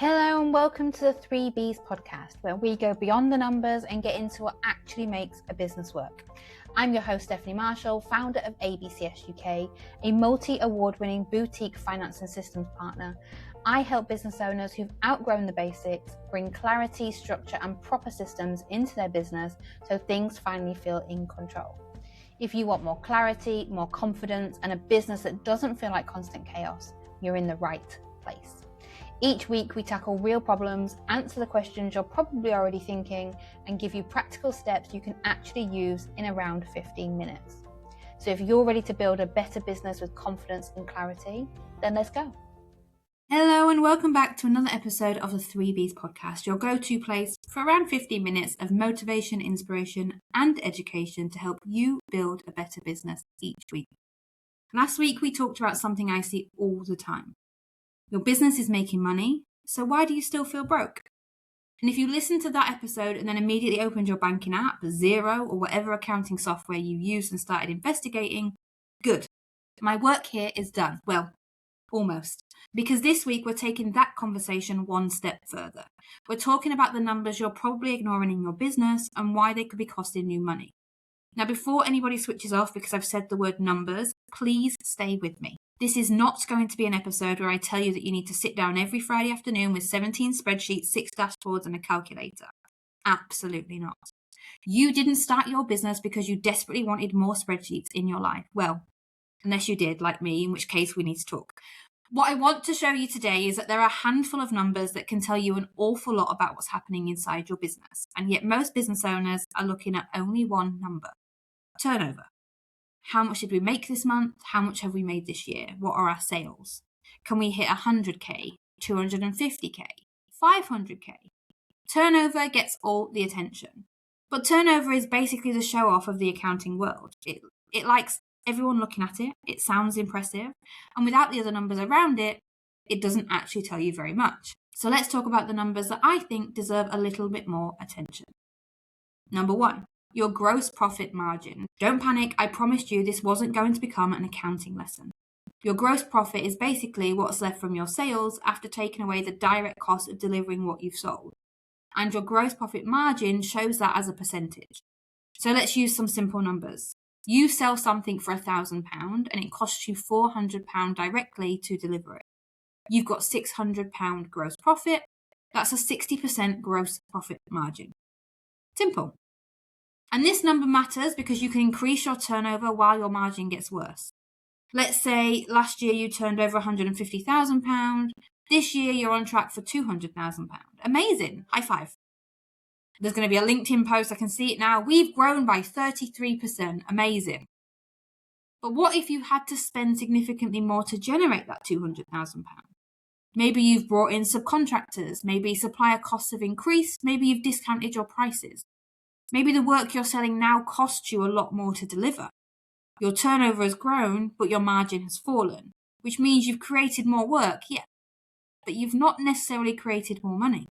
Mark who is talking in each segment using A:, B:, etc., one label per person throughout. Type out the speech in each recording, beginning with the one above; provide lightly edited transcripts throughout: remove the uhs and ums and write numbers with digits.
A: Hello and welcome to the 3Bs podcast, where we go beyond the numbers and get into what actually makes a business work. I'm your host, Stephanie Marshall, founder of ABCS UK, a multi-award-winning boutique finance and systems partner. I help business owners who've outgrown the basics bring clarity, structure and proper systems into their business so things finally feel in control. If you want more clarity, more confidence and a business that doesn't feel like constant chaos, you're in the right place. Each week we tackle real problems, answer the questions you're probably already thinking, and give you practical steps you can actually use in around 15 minutes. So if you're ready to build a better business with confidence and clarity, then let's go. Hello and welcome back to another episode of the 3Bs podcast, your go-to place for around 15 minutes of motivation, inspiration and education to help you build a better business each week. Last week we talked about something I see all the time. Your business is making money, so why do you still feel broke? And if you listened to that episode and then immediately opened your banking app, Xero, or whatever accounting software you use and started investigating, good. My work here is done. Well, almost. Because this week we're taking that conversation one step further. We're talking about the numbers you're probably ignoring in your business and why they could be costing you money. Now, before anybody switches off because I've said the word numbers, please stay with me. This is not going to be an episode where I tell you that you need to sit down every Friday afternoon with 17 spreadsheets, 6 dashboards and a calculator. Absolutely not. You didn't start your business because you desperately wanted more spreadsheets in your life. Well, unless you did, like me, in which case we need to talk. What I want to show you today is that there are a handful of numbers that can tell you an awful lot about what's happening inside your business. And yet most business owners are looking at only one number: turnover. How much did we make this month? How much have we made this year? What are our sales? Can we hit 100k, 250k, 500k? Turnover gets all the attention. But turnover is basically the show off of the accounting world. It likes everyone looking at it. It sounds impressive. And without the other numbers around it, it doesn't actually tell you very much. So let's talk about the numbers that I think deserve a little bit more attention. Number 1. Your gross profit margin. Don't panic, I promised you this wasn't going to become an accounting lesson. Your gross profit is basically what's left from your sales after taking away the direct cost of delivering what you've sold. And your gross profit margin shows that as a percentage. So let's use some simple numbers. You sell something for £1,000 and it costs you £400 directly to deliver it. You've got £600 gross profit. That's a 60% gross profit margin. Simple. And this number matters because you can increase your turnover while your margin gets worse. Let's say last year you turned over £150,000. This year you're on track for £200,000. Amazing. High five. There's going to be a LinkedIn post. I can see it now. We've grown by 33%. Amazing. But what if you had to spend significantly more to generate that £200,000? Maybe you've brought in subcontractors. Maybe supplier costs have increased. Maybe you've discounted your prices. Maybe the work you're selling now costs you a lot more to deliver. Your turnover has grown, but your margin has fallen, which means you've created more work, yeah, but you've not necessarily created more money.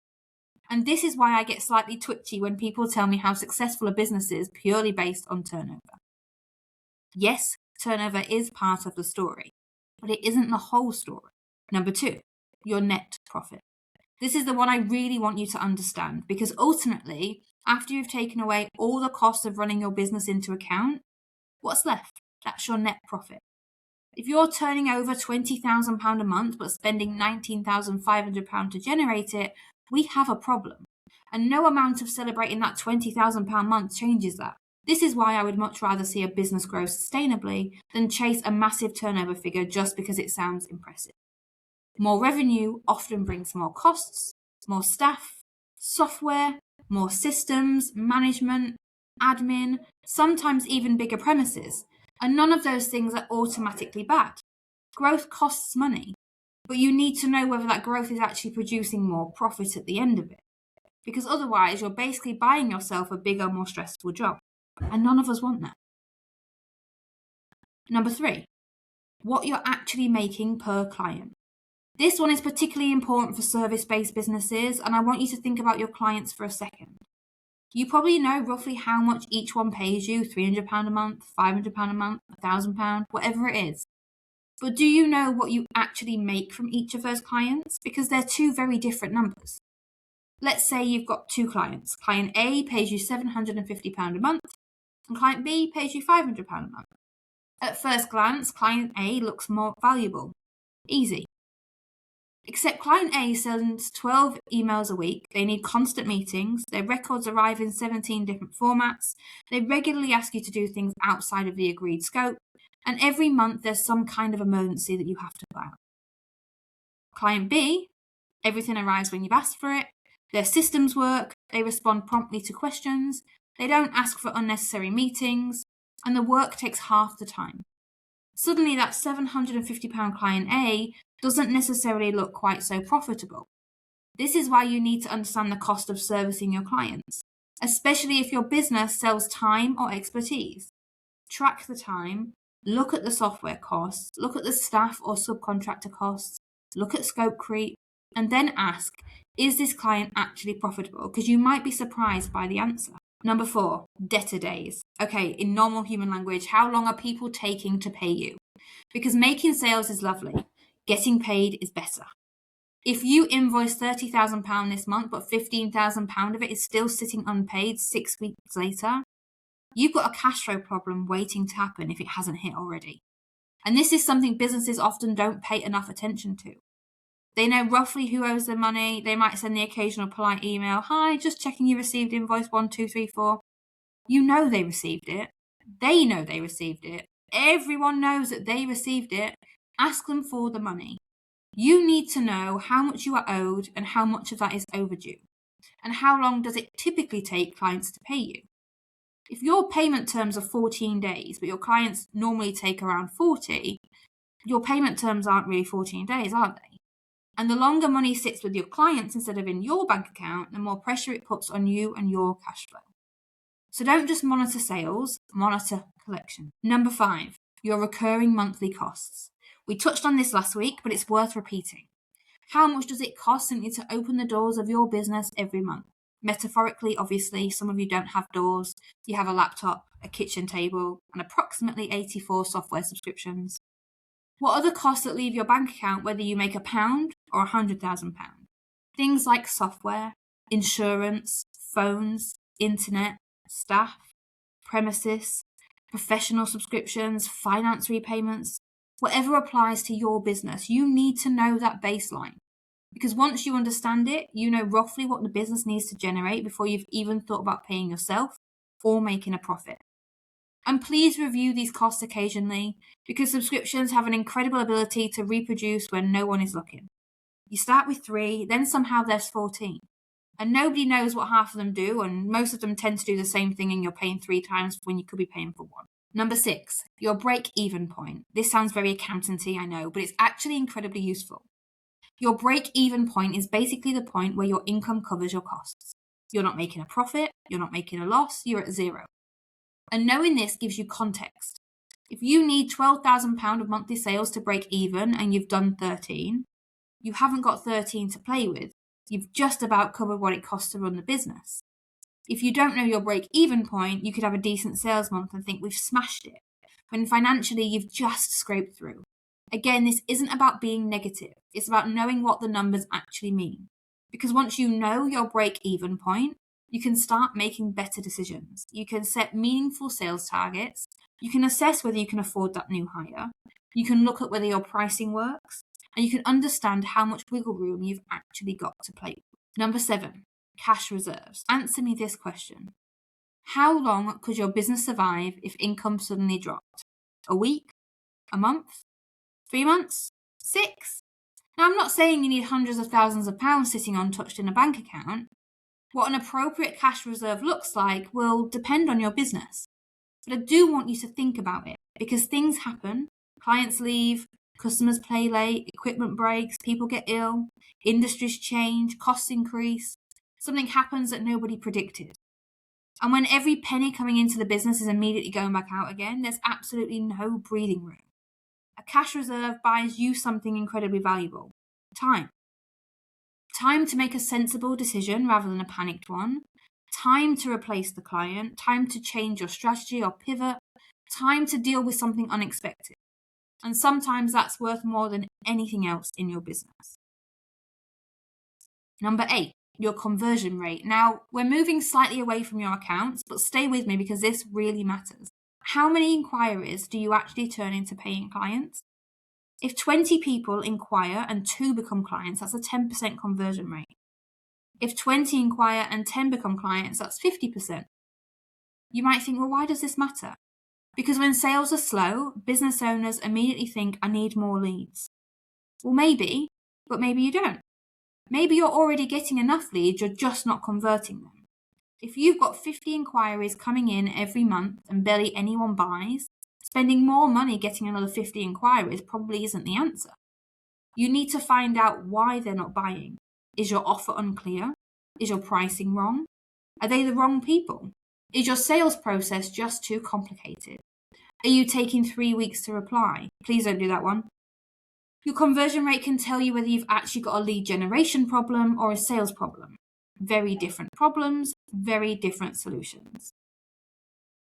A: And this is why I get slightly twitchy when people tell me how successful a business is purely based on turnover. Yes, turnover is part of the story, but it isn't the whole story. Number 2, your net profit. This is the one I really want you to understand because ultimately, after you've taken away all the costs of running your business into account, what's left? That's your net profit. If you're turning over £20,000 a month but spending £19,500 to generate it, we have a problem. And no amount of celebrating that £20,000 month changes that. This is why I would much rather see a business grow sustainably than chase a massive turnover figure just because it sounds impressive. More revenue often brings more costs, more staff, software, more systems, management, admin, sometimes even bigger premises. And none of those things are automatically bad. Growth costs money, but you need to know whether that growth is actually producing more profit at the end of it. Because otherwise, you're basically buying yourself a bigger, more stressful job. And none of us want that. Number 3, what you're actually making per client. This one is particularly important for service-based businesses, and I want you to think about your clients for a second. You probably know roughly how much each one pays you, £300 a month, £500 a month, £1,000, whatever it is. But do you know what you actually make from each of those clients? Because they're two very different numbers. Let's say you've got two clients. Client A pays you £750 a month, and client B pays you £500 a month. At first glance, client A looks more valuable. Easy. Except client A sends 12 emails a week, they need constant meetings, their records arrive in 17 different formats, they regularly ask you to do things outside of the agreed scope, and every month there's some kind of emergency that you have to put out. Client B, everything arrives when you've asked for it, their systems work, they respond promptly to questions, they don't ask for unnecessary meetings, and the work takes half the time. Suddenly that £750 client A doesn't necessarily look quite so profitable. This is why you need to understand the cost of servicing your clients, especially if your business sells time or expertise. Track the time, look at the software costs, look at the staff or subcontractor costs, look at scope creep, and then ask, is this client actually profitable? Because you might be surprised by the answer. Number 4, debtor days. Okay, in normal human language, how long are people taking to pay you? Because making sales is lovely. Getting paid is better. If you invoice £30,000 this month, but £15,000 of it is still sitting unpaid 6 weeks later, you've got a cash flow problem waiting to happen if it hasn't hit already. And this is something businesses often don't pay enough attention to. They know roughly who owes their money. They might send the occasional polite email, "Hi, just checking you received invoice 1234. You know they received it. They know they received it. Everyone knows that they received it. Ask them for the money. You need to know how much you are owed and how much of that is overdue. And how long does it typically take clients to pay you? If your payment terms are 14 days, but your clients normally take around 40, your payment terms aren't really 14 days, are they? And the longer money sits with your clients instead of in your bank account, the more pressure it puts on you and your cash flow. So don't just monitor sales, monitor collection. Number 5, your recurring monthly costs. We touched on this last week, but it's worth repeating. How much does it cost simply to open the doors of your business every month? Metaphorically, obviously, some of you don't have doors. You have a laptop, a kitchen table, and approximately 84 software subscriptions. What are the costs that leave your bank account whether you make £1 or £100,000? Things like software, insurance, phones, internet, staff, premises, professional subscriptions, finance repayments, whatever applies to your business, you need to know that baseline. Because once you understand it, you know roughly what the business needs to generate before you've even thought about paying yourself or making a profit. And please review these costs occasionally, because subscriptions have an incredible ability to reproduce when no one is looking. You start with 3, then somehow there's 14. And nobody knows what half of them do, and most of them tend to do the same thing and you're paying 3 times when you could be paying for 1. Number 6, your break-even point. This sounds very accountancy, I know, but it's actually incredibly useful. Your break-even point is basically the point where your income covers your costs. You're not making a profit, you're not making a loss, you're at 0. And knowing this gives you context. If you need £12,000 of monthly sales to break even and you've done 13, you haven't got 13 to play with. You've just about covered what it costs to run the business. If you don't know your break-even point, you could have a decent sales month and think we've smashed it, when financially you've just scraped through. Again, this isn't about being negative. It's about knowing what the numbers actually mean. Because once you know your break-even point, you can start making better decisions. You can set meaningful sales targets. You can assess whether you can afford that new hire. You can look at whether your pricing works. And you can understand how much wiggle room you've actually got to play with. Number 7, cash reserves. Answer me this question. How long could your business survive if income suddenly dropped? A week? A month? 3 months? 6? Now, I'm not saying you need hundreds of thousands of pounds sitting untouched in a bank account. What an appropriate cash reserve looks like will depend on your business. But I do want you to think about it, because things happen. Clients leave, customers play late, equipment breaks, people get ill, industries change, costs increase. Something happens that nobody predicted. And when every penny coming into the business is immediately going back out again, there's absolutely no breathing room. A cash reserve buys you something incredibly valuable. Time. Time to make a sensible decision rather than a panicked one. Time to replace the client. Time to change your strategy or pivot. Time to deal with something unexpected. And sometimes that's worth more than anything else in your business. Number 8, your conversion rate. Now, we're moving slightly away from your accounts, but stay with me because this really matters. How many inquiries do you actually turn into paying clients? If 20 people inquire and 2 become clients, that's a 10% conversion rate. If 20 inquire and 10 become clients, that's 50%. You might think, well, why does this matter? Because when sales are slow, business owners immediately think, I need more leads. Well, maybe, but maybe you don't. Maybe you're already getting enough leads, you're just not converting them. If you've got 50 inquiries coming in every month and barely anyone buys, spending more money getting another 50 inquiries probably isn't the answer. You need to find out why they're not buying. Is your offer unclear? Is your pricing wrong? Are they the wrong people? Is your sales process just too complicated? Are you taking 3 weeks to reply? Please don't do that one. Your conversion rate can tell you whether you've actually got a lead generation problem or a sales problem. Very different problems, very different solutions.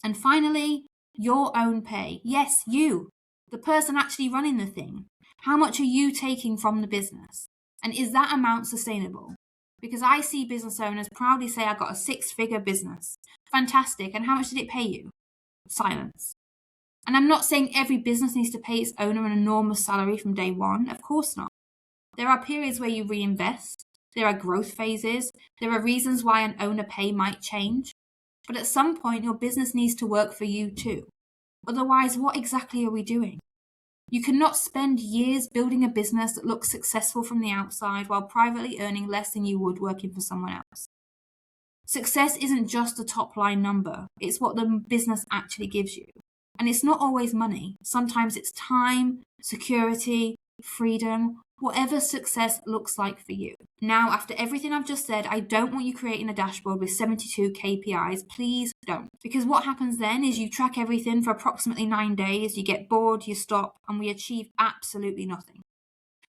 A: And finally, your own pay. Yes, you, the person actually running the thing. How much are you taking from the business? And is that amount sustainable? Because I see business owners proudly say, I got a 6-figure business. Fantastic. And how much did it pay you? Silence. And I'm not saying every business needs to pay its owner an enormous salary from day one. Of course not. There are periods where you reinvest. There are growth phases. There are reasons why an owner pay might change. But at some point, your business needs to work for you too. Otherwise, what exactly are we doing? You cannot spend years building a business that looks successful from the outside while privately earning less than you would working for someone else. Success isn't just a top-line number. It's what the business actually gives you. And it's not always money. Sometimes it's time, security, freedom, whatever success looks like for you. Now, after everything I've just said, I don't want you creating a dashboard with 72 KPIs. Please don't. Because what happens then is you track everything for approximately 9 days, you get bored, you stop, and we achieve absolutely nothing.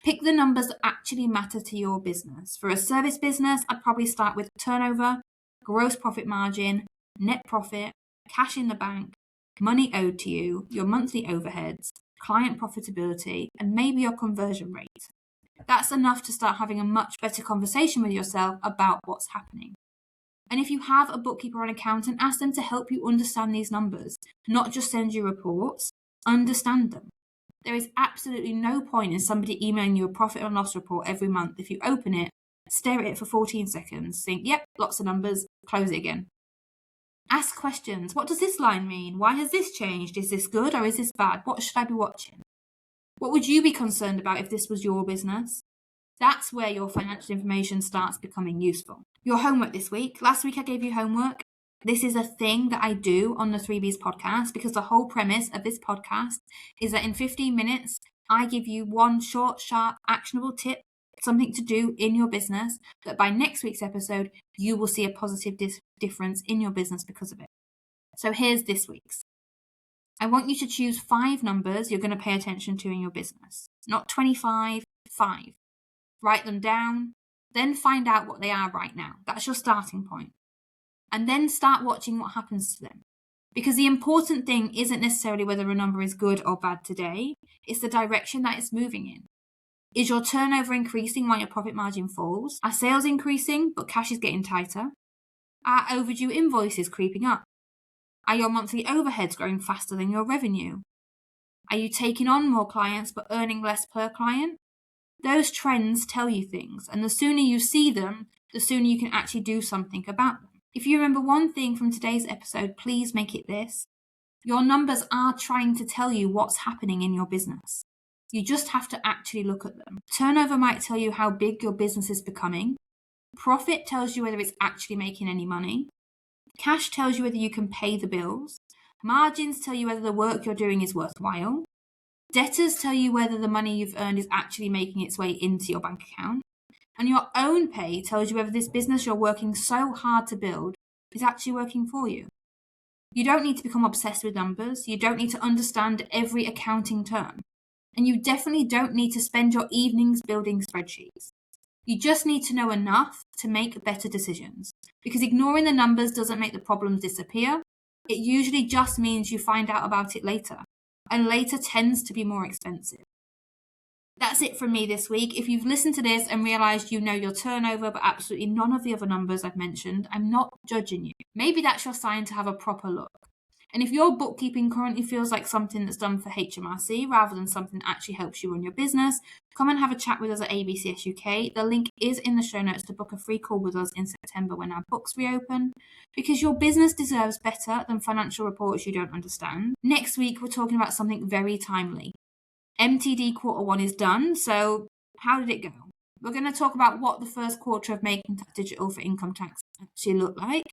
A: Pick the numbers that actually matter to your business. For a service business, I'd probably start with turnover, gross profit margin, net profit, cash in the bank, money owed to you, your monthly overheads, client profitability, and maybe your conversion rate. That's enough to start having a much better conversation with yourself about what's happening. And if you have a bookkeeper or an accountant, ask them to help you understand these numbers, not just send you reports, understand them. There is absolutely no point in somebody emailing you a profit and loss report every month if you open it, stare at it for 14 seconds, think, yep, lots of numbers, close it again. Ask questions. What does this line mean? Why has this changed? Is this good or is this bad? What should I be watching? What would you be concerned about if this was your business? That's where your financial information starts becoming useful. Your homework this week. Last week I gave you homework. This is a thing that I do on the 3Bs podcast because the whole premise of this podcast is that in 15 minutes, I give you one short, sharp, actionable tip, something to do in your business that by next week's episode, you will see a positive difference in your business because of it. So here's this week's. I want you to choose 5 numbers you're going to pay attention to in your business. Not 25, 5. Write them down, then find out what they are right now. That's your starting point. And then start watching what happens to them. Because the important thing isn't necessarily whether a number is good or bad today, it's the direction that it's moving in. Is your turnover increasing while your profit margin falls? Are sales increasing but cash is getting tighter? Are overdue invoices creeping up? Are your monthly overheads growing faster than your revenue? Are you taking on more clients but earning less per client? Those trends tell you things, and the sooner you see them, the sooner you can actually do something about them. If you remember one thing from today's episode, please make it this. Your numbers are trying to tell you what's happening in your business. You just have to actually look at them. Turnover might tell you how big your business is becoming. Profit tells you whether it's actually making any money. Cash tells you whether you can pay the bills. Margins tell you whether the work you're doing is worthwhile. Debtors tell you whether the money you've earned is actually making its way into your bank account. And your own pay tells you whether this business you're working so hard to build is actually working for you. You don't need to become obsessed with numbers. You don't need to understand every accounting term. And you definitely don't need to spend your evenings building spreadsheets. You just need to know enough to make better decisions. Because ignoring the numbers doesn't make the problems disappear. It usually just means you find out about it later. and later tends to be more expensive. That's it from me this week. If you've listened to this and realised you know your turnover but absolutely none of the other numbers I've mentioned, I'm not judging you. Maybe that's your sign to have a proper look. And if your bookkeeping currently feels like something that's done for HMRC rather than something that actually helps you run your business, come and have a chat with us at ABCS UK. The link is in the show notes to book a free call with us in September when our books reopen, because your business deserves better than financial reports you don't understand. Next week, we're talking about something very timely. MTD Q1 is done, so how did it go? We're going to talk about what the first quarter of making tax digital for income tax actually looked like,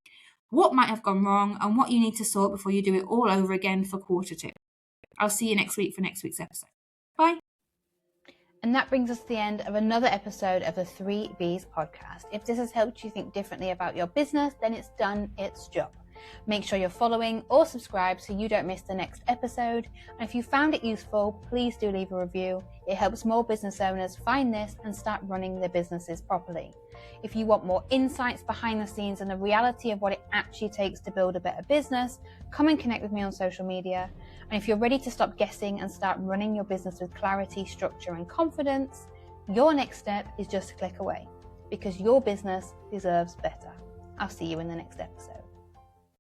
A: what might have gone wrong, and what you need to sort before you do it all over again for Q2. I'll see you next week for next week's episode. Bye. And that brings us to the end of another episode of the 3Bs podcast. If this has helped you think differently about your business, then it's done its job. Make sure you're following or subscribe so you don't miss the next episode. And if you found it useful, please do leave a review. It helps more business owners find this and start running their businesses properly. If you want more insights behind the scenes and the reality of what it actually takes to build a better business, come and connect with me on social media. And if you're ready to stop guessing and start running your business with clarity, structure, and confidence, your next step is just a click away, because your business deserves better. I'll see you in the next episode.